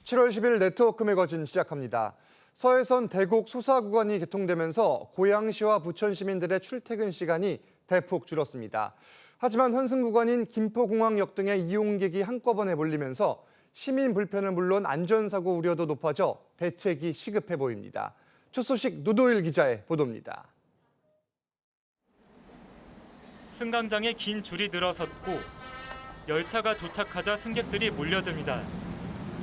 7월 10일 네트워크 매거진 시작합니다. 서해선 대곡 소사 구간이 개통되면서 고양시와 부천 시민들의 출퇴근 시간이 대폭 줄었습니다. 하지만 환승 구간인 김포공항역 등의 이용객이 한꺼번에 몰리면서 시민 불편은 물론 안전사고 우려도 높아져 대책이 시급해 보입니다. 첫 소식 노도일 기자의 보도입니다. 승강장에 긴 줄이 늘어섰고 열차가 도착하자 승객들이 몰려듭니다.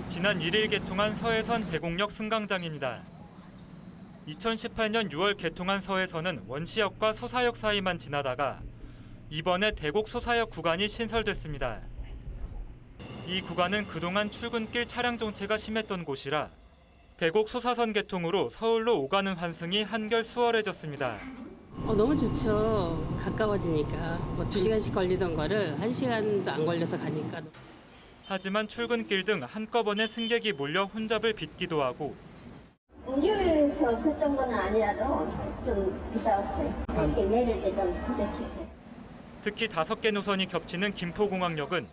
지난 1일 개통한 서해선 대곡역 승강장입니다. 2018년 6월 개통한 서해선은 원시역과 소사역 사이만 지나다가 이번에 대곡 소사역 구간이 신설됐습니다. 이 구간은 그동안 출근길 차량 정체가 심했던 곳이라 대곡 소사선 개통으로 서울로 오가는 환승이 한결 수월해졌습니다. 너무 좋죠. 가까워지니까. 2시간씩 걸리던 거를 1시간도 안 걸려서 가니까. 하지만 출근길 등 한꺼번에 승객이 몰려 혼잡을 빚기도 하고 움직일 수 없을 정도는 아니라도 좀 비싸웠어요. 이렇게 내릴 때 좀 부딪혔어요. 특히 5개 노선이 겹치는 김포공항역은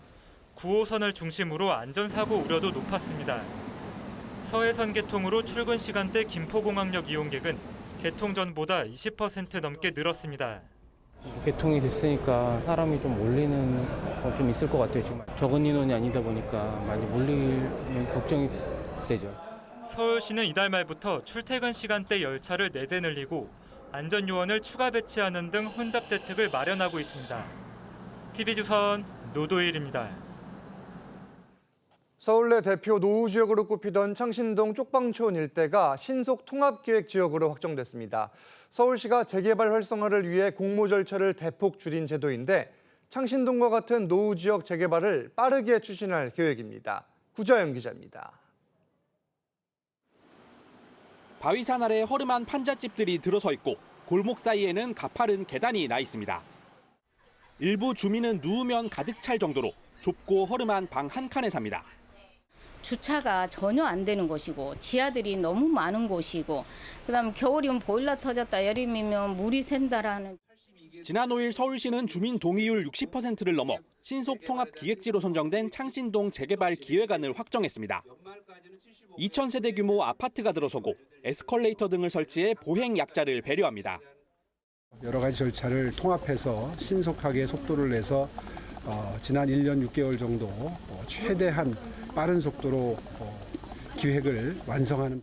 9호선을 중심으로 안전사고 우려도 높았습니다. 서해선 개통으로 출근 시간대 김포공항역 이용객은 개통 전보다 20% 넘게 늘었습니다. 개통이 됐으니까 사람이 좀 몰리는 거 좀 있을 것 같아요. 지금 적은 인원이 아니다 보니까 많이 몰리면 걱정이 되죠. 서울시는 이달 말부터 출퇴근 시간대 열차를 4대 늘리고 안전요원을 추가 배치하는 등 혼잡 대책을 마련하고 있습니다. TV조선 노도일입니다. 서울 내 대표 노후 지역으로 꼽히던 창신동 쪽방촌 일대가 신속 통합기획 지역으로 확정됐습니다. 서울시가 재개발 활성화를 위해 공모 절차를 대폭 줄인 제도인데 창신동과 같은 노후 지역 재개발을 빠르게 추진할 계획입니다. 구자영 기자입니다. 바위산 아래 허름한 판잣집들이 들어서 있고 골목 사이에는 가파른 계단이 나 있습니다. 일부 주민은 누우면 가득 찰 정도로 좁고 허름한 방 한 칸에 삽니다. 주차가 전혀 안 되는 곳이고 지하들이 너무 많은 곳이고 그다음 겨울이면 보일러 터졌다 여름이면 물이 샌다라는. 지난 5일 서울시는 주민 동의율 60%를 넘어 신속 통합 기획지로 선정된 창신동 재개발 기획안을 확정했습니다. 2,000세대 규모 아파트가 들어서고 에스컬레이터 등을 설치해 보행 약자를 배려합니다. 여러 가지 절차를 통합해서 신속하게 속도를 내서 지난 1년 6개월 정도 최대한 빠른 속도로 기획을 완성하는.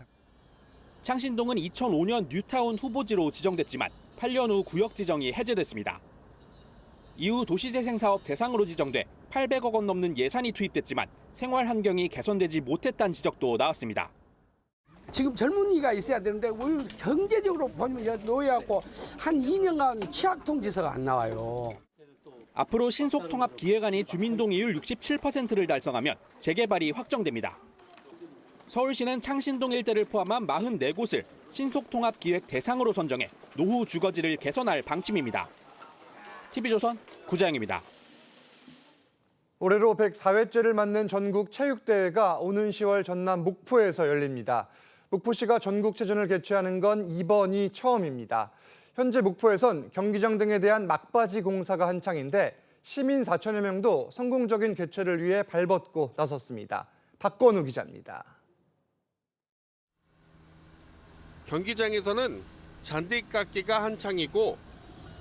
창신동은 2005년 뉴타운 후보지로 지정됐지만 8년 후 구역 지정이 해제됐습니다. 이후 도시재생사업 대상으로 지정돼 800억 원 넘는 예산이 투입됐지만 생활 환경이 개선되지 못했다는 지적도 나왔습니다. 지금 젊은이가 있어야 되는데 우리 경제적으로 보면 노예하고 한 2년간 취약통지서가 안 나와요. 앞으로 신속통합 기획안이 주민동의율 67%를 달성하면 재개발이 확정됩니다. 서울시는 창신동 일대를 포함한 44곳을 신속통합 기획 대상으로 선정해 노후 주거지를 개선할 방침입니다. TV조선 구자영입니다. 올해로 104회째를 맞는 전국 체육대회가 오는 10월 전남 목포에서 열립니다. 목포시가 전국체전을 개최하는 건 이번이 처음입니다. 현재 목포에선 경기장 등에 대한 막바지 공사가 한창인데 시민 4천여 명도 성공적인 개최를 위해 발벗고 나섰습니다. 박건우 기자입니다. 경기장에서는 잔디 깎기가 한창이고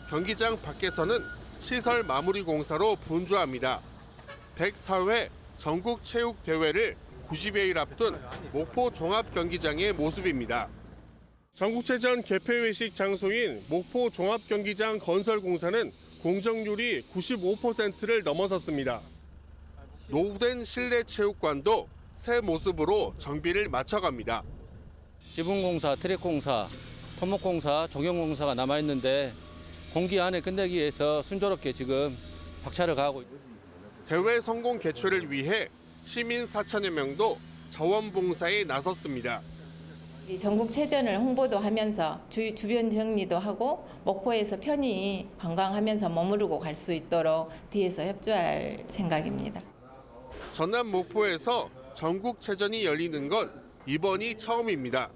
경기장 밖에서는 시설 마무리 공사로 분주합니다. 104회 전국체육대회를 90여일 앞둔 목포 종합경기장의 모습입니다. 전국체전 개폐회식 장소인 목포 종합경기장 건설 공사는 공정률이 95%를 넘어섰습니다. 노후된 실내 체육관도 새 모습으로 정비를 마쳐갑니다. 지붕공사, 트랙공사, 토목공사, 조경공사가 남아있는데 공기 안에 끝내기 위해서 순조롭게 지금 박차를 가하고 있습니다. 대회 성공 개최를 위해 시민 4천여 명도 자원봉사에 나섰습니다. 전국체전을 홍보도 하면서 주변 정리도 하고 목포에서 편히 관광하면서 머무르고 갈 수 있도록 뒤에서 협조할 생각입니다. 전남 목포에서 전국체전이 열리는 건 이번이 처음입니다.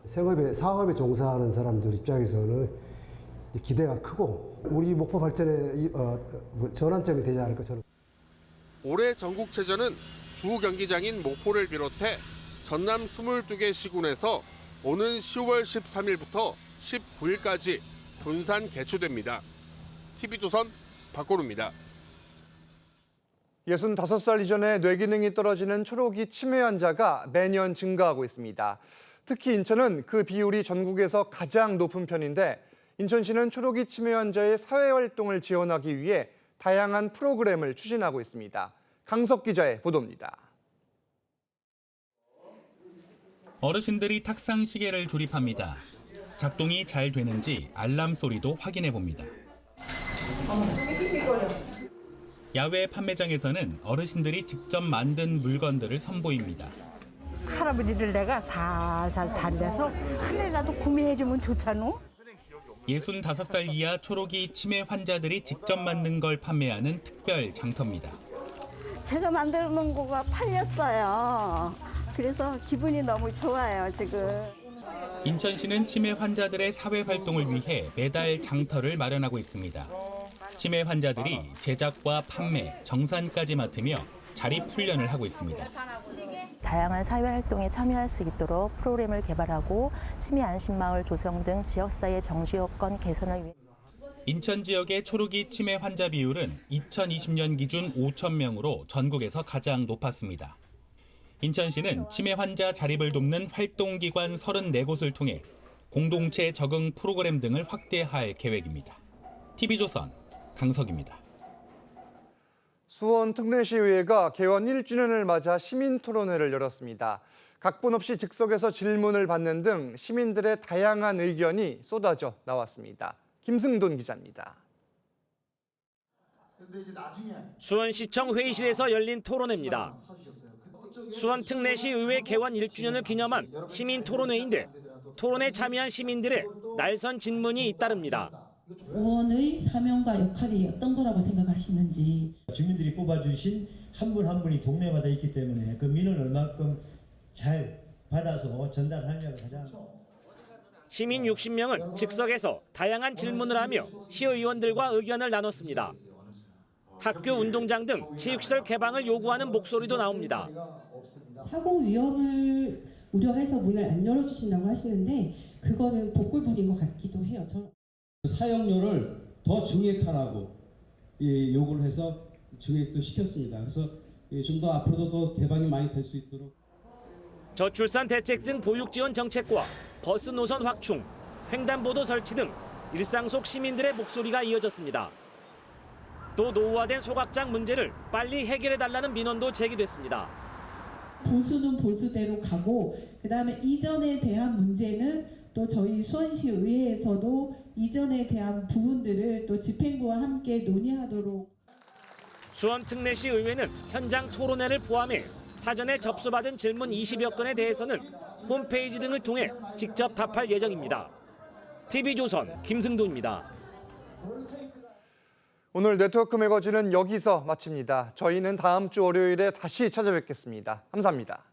사업에 종사하는 사람들 입장에서는 기대가 크고 우리 목포 발전에 전환점이 되지 않을까 저는. 올해 전국체전은 주 경기장인 목포를 비롯해 전남 22개 시군에서 오는 10월 13일부터 19일까지 분산 개최됩니다. TV조선 박고루입니다. 65살 이전에 뇌기능이 떨어지는 초록이 치매 환자가 매년 증가하고 있습니다. 특히 인천은 그 비율이 전국에서 가장 높은 편인데 인천시는 초록이 치매 환자의 사회활동을 지원하기 위해 다양한 프로그램을 추진하고 있습니다. 강석 기자의 보도입니다. 어르신들이 탁상 시계를 조립합니다. 작동이 잘 되는지 알람 소리도 확인해 봅니다. 야외 판매장에서는 어르신들이 직접 만든 물건들을 선보입니다. 할아버지를 내가 살살 달래서 하나라도 구매해주면 좋잖아. 65살 이하 초록이 치매 환자들이 직접 만든 걸 판매하는 특별 장터입니다. 제가 만들어 놓은 거가 팔렸어요. 그래서 기분이 너무 좋아요, 지금. 인천시는 치매 환자들의 사회 활동을 위해 매달 장터를 마련하고 있습니다. 치매 환자들이 제작과 판매, 정산까지 맡으며 자립 훈련을 하고 있습니다. 다양한 사회활동에 참여할 수 있도록 프로그램을 개발하고 치매 안심마을 조성 등 지역사회 정시 여건 개선을 위해 인천 지역의 초록이 치매 환자 비율은 2020년 기준 5,000명으로 전국에서 가장 높았습니다. 인천시는 치매 환자 자립을 돕는 활동기관 34곳을 통해 공동체 적응 프로그램 등을 확대할 계획입니다. TV조선 강석입니다. 수원 특례시의회가 개원 1주년을 맞아 시민토론회를 열었습니다. 각본 없이 즉석에서 질문을 받는 등 시민들의 다양한 의견이 쏟아져 나왔습니다. 김승돈 기자입니다. 수원시청 회의실에서 열린 토론회입니다. 수원 특례시 의회 개원 1주년을 기념한 시민 토론회인데 토론에 참여한 시민들의 날선 질문이 잇따릅니다. 의원의 사명과 역할이 어떤 거라고 생각하시는지. 주민들이 뽑아주신 한 분 한 분이 동네마다 있기 때문에 그 민을 얼마큼 잘 받아서 전달하냐가 가장. 시민 60명은 즉석에서 다양한 질문을 하며 시의원들과 의견을 나눴습니다. 학교 운동장 등 체육시설 개방을 요구하는 목소리도 나옵니다. 사고 위험을 우려해서 문을 안 열어주신다고 하시는데 그거는 복불복인 것 같기도 해요. 사용료를 더 증액하라고 요구를 해서 증액도 시켰습니다. 그래서 좀 더 앞으로도 더 개방이 많이 될 수 있도록. 저출산 대책등 보육 지원 정책과 버스 노선 확충, 횡단보도 설치 등 일상 속 시민들의 목소리가 이어졌습니다. 또 노후화된 소각장 문제를 빨리 해결해달라는 민원도 제기됐습니다. 보수는 보수대로 가고 그다음에 이전에 대한 문제는 또 저희 수원시 의회에서도 이전에 대한 부분들을 또 집행부와 함께 논의하도록. 수원 특례시 의회는 현장 토론회를 포함해 사전에 접수받은 질문 20여 건에 대해서는 홈페이지 등을 통해 직접 답할 예정입니다. TV조선 김승도입니다. 오늘 네트워크 매거진은 여기서 마칩니다. 저희는 다음 주 월요일에 다시 찾아뵙겠습니다. 감사합니다.